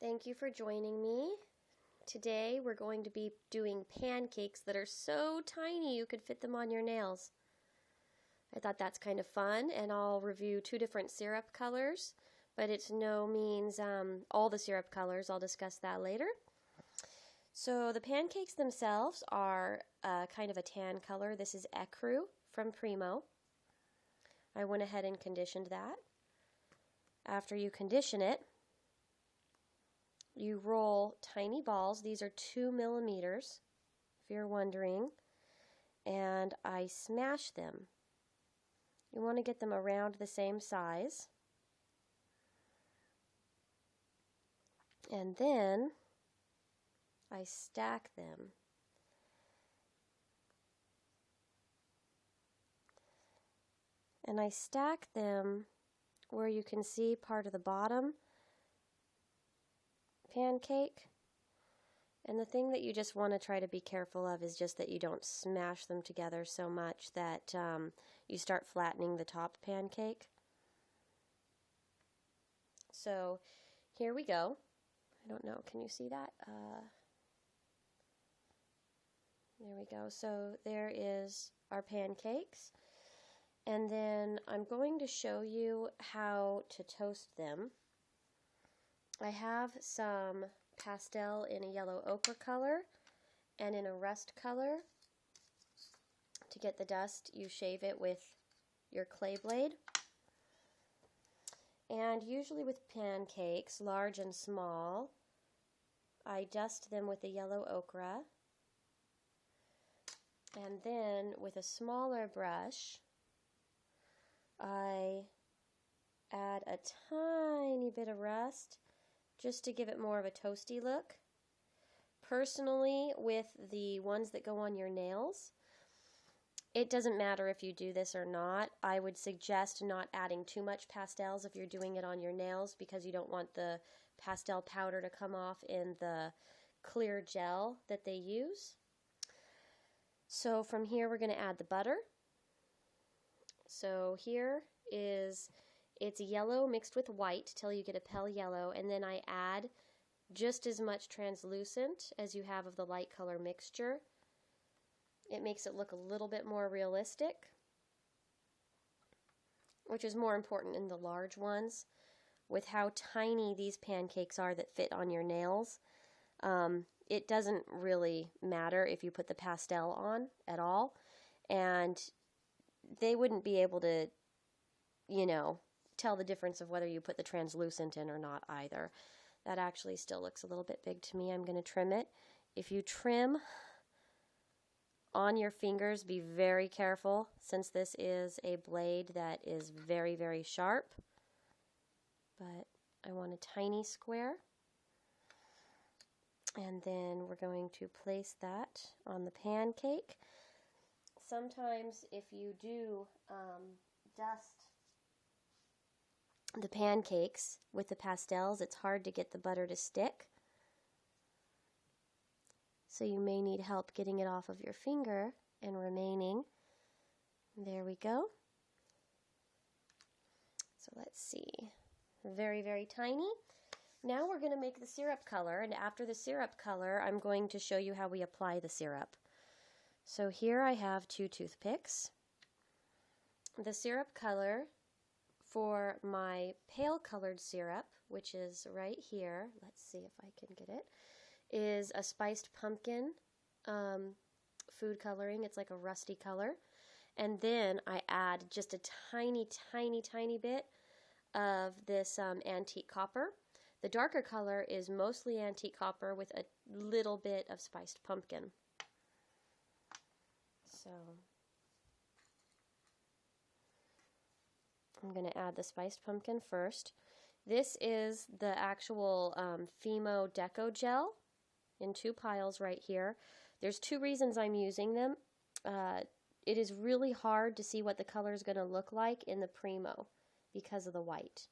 Thank you for joining me. Today we're going to be doing pancakes that are so tiny you could fit them on your nails. I thought that's kind of fun, and I'll review two different syrup colors, but it's no means all the syrup colors. I'll discuss that later. So the pancakes themselves are kind of a tan color. This is ecru from Premo. I went ahead and conditioned that. After you condition it, you roll tiny balls. These are 2 millimeters, if you're wondering, and I smash them. You want to get them around the same size. And then I stack them. And I stack them where you can see part of the bottom pancake. And the thing that you just want to try to be careful of is just that you don't smash them together so much that you start flattening the top pancake. So here we go. I don't know, can you see that? There we go. So there is our pancakes. And then I'm going to show you how to toast them. I have some pastel in a yellow ochre color and in a rust color. To get the dust, you shave it with your clay blade. And usually with pancakes, large and small, I dust them with the yellow ochre. And then with a smaller brush, I add a tiny bit of rust just to give it more of a toasty look. Personally, with the ones that go on your nails, it doesn't matter if you do this or not. I would suggest not adding too much pastels if you're doing it on your nails, because you don't want the pastel powder to come off in the clear gel that they use. So from here we're going to add the butter. So here is, it's yellow mixed with white till you get a pale yellow, and then I add just as much translucent as you have of the light color mixture. It makes it look a little bit more realistic, which is more important in the large ones. With how tiny these pancakes are that fit on your nails, it doesn't really matter if you put the pastel on at all, and they wouldn't be able to, tell the difference of whether you put the translucent in or not either. That actually still looks a little bit big to me. I'm going to trim it. If you trim on your fingers, be very careful, since this is a blade that is very, very sharp. But I want a tiny square. And then we're going to place that on the pancake. Sometimes if you do dust the pancakes with the pastels, it's hard to get the butter to stick. So you may need help getting it off of your finger and remaining. There we go. So let's see. Very, very tiny. Now we're going to make the syrup color, and after the syrup color, I'm going to show you how we apply the syrup. So here I have 2 toothpicks. The syrup color for my pale colored syrup, which is right here, let's see if I can get it, is a spiced pumpkin food coloring. It's like a rusty color. And then I add just a tiny, tiny, tiny bit of this antique copper. The darker color is mostly antique copper with a little bit of spiced pumpkin. So I'm going to add the spiced pumpkin first. This is the actual Fimo Deko Gel in 2 piles right here. There's 2 reasons I'm using them. It is really hard to see what the color is going to look like in the Premo because of the white.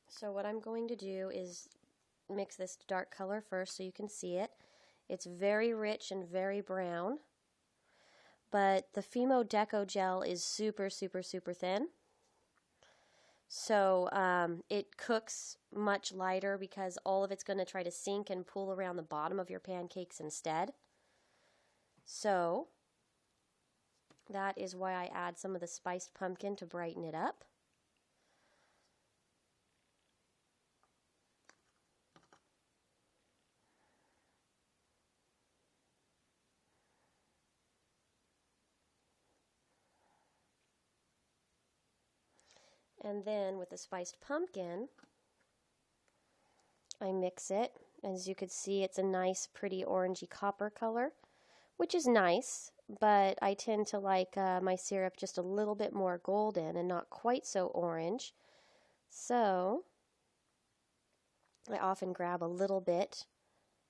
So what I'm going to do is mix this dark color first so you can see it. It's very rich and very brown. But the Fimo Deko Gel is super, super, super thin. So it cooks much lighter because all of it's going to try to sink and pool around the bottom of your pancakes instead. So that is why I add some of the spiced pumpkin to brighten it up. And then with the spiced pumpkin, I mix it. As you can see, it's a nice, pretty orangey copper color, which is nice, but I tend to like my syrup just a little bit more golden and not quite so orange. So I often grab a little bit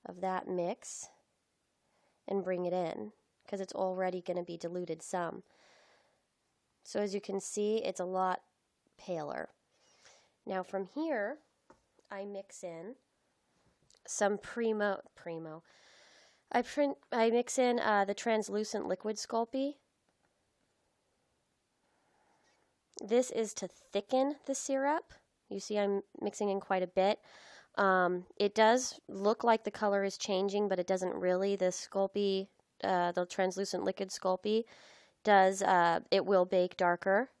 of that mix and bring it in because it's already going to be diluted some. So as you can see, it's a lot paler. Now from here, I mix in some Premo. I mix in the translucent liquid Sculpey. This is to thicken the syrup. You see I'm mixing in quite a bit. It does look like the color is changing, but it doesn't really. The Sculpey, the translucent liquid Sculpey, it will bake darker.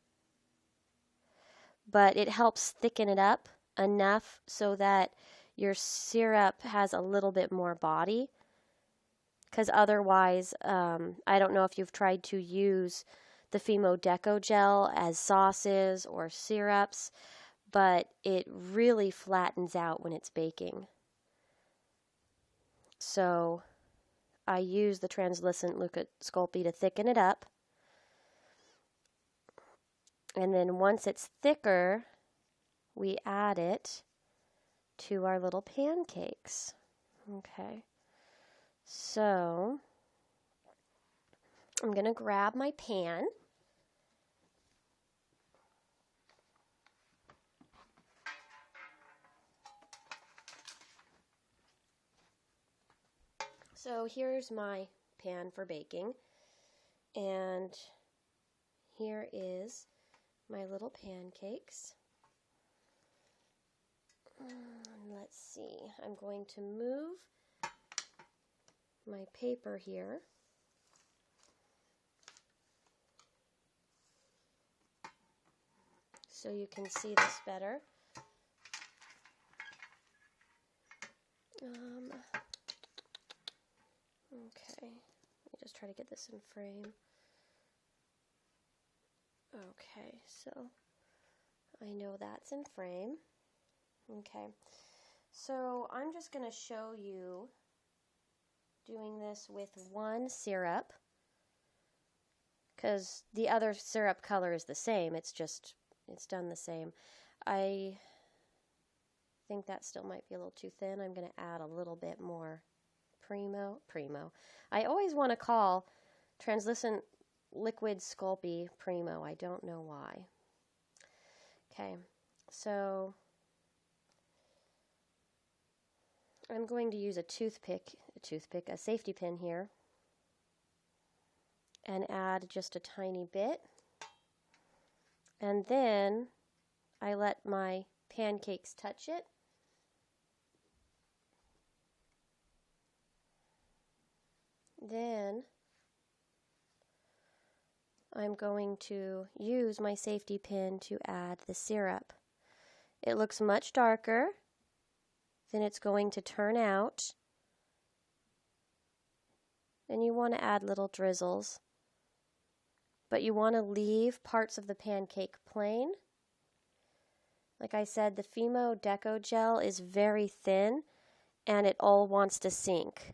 But it helps thicken it up enough so that your syrup has a little bit more body. Because otherwise, I don't know if you've tried to use the Fimo Deko Gel as sauces or syrups, but it really flattens out when it's baking. So I use the translucent liquid Sculpey to thicken it up. And then once it's thicker, we add it to our little pancakes. Okay. So I'm going to grab my pan. So here's my pan for baking. And here is my little pancakes. Let's see, I'm going to move my paper here. So you can see this better. Okay, let me just try to get this in frame. Okay, so I know that's in frame. Okay, so I'm just going to show you doing this with one syrup, because the other syrup color is the same, it's done the same. I think that still might be a little too thin. I'm going to add a little bit more Premo. I always want to call translucent liquid Sculpey Premo. I don't know why. Okay, so I'm going to use a safety pin here, and add just a tiny bit. And then I let my pancakes touch it. Then I'm going to use my safety pin to add the syrup. It looks much darker than it's going to turn out. And you want to add little drizzles. But you want to leave parts of the pancake plain. Like I said, the Fimo Deko Gel is very thin and it all wants to sink.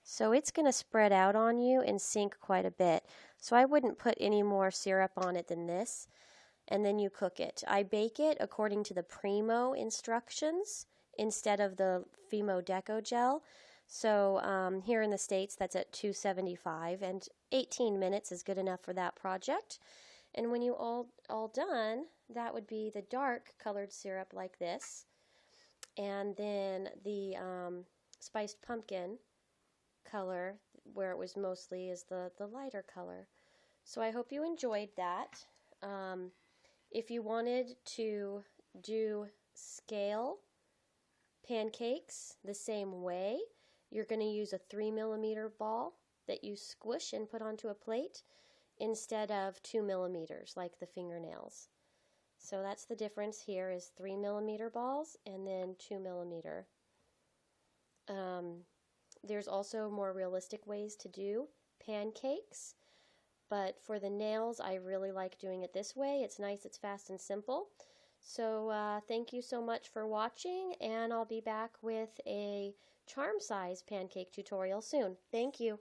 So it's going to spread out on you and sink quite a bit. So I wouldn't put any more syrup on it than this. And then you cook it. I bake it according to the Premo instructions instead of the Fimo Deko Gel. So here in the States, that's at 275, and 18 minutes is good enough for that project. And when you all done, that would be the dark colored syrup like this, and then the spiced pumpkin color, where it was mostly, is the lighter color. So I hope you enjoyed that. If you wanted to do scale pancakes the same way, you're going to use a 3mm ball that you squish and put onto a plate instead of 2mm like the fingernails. So that's the difference here, is 3mm balls and then 2mm. There's also more realistic ways to do pancakes, but for the nails I really like doing it this way. It's nice, it's fast and simple. So thank you so much for watching, and I'll be back with a charm size pancake tutorial soon. Thank you.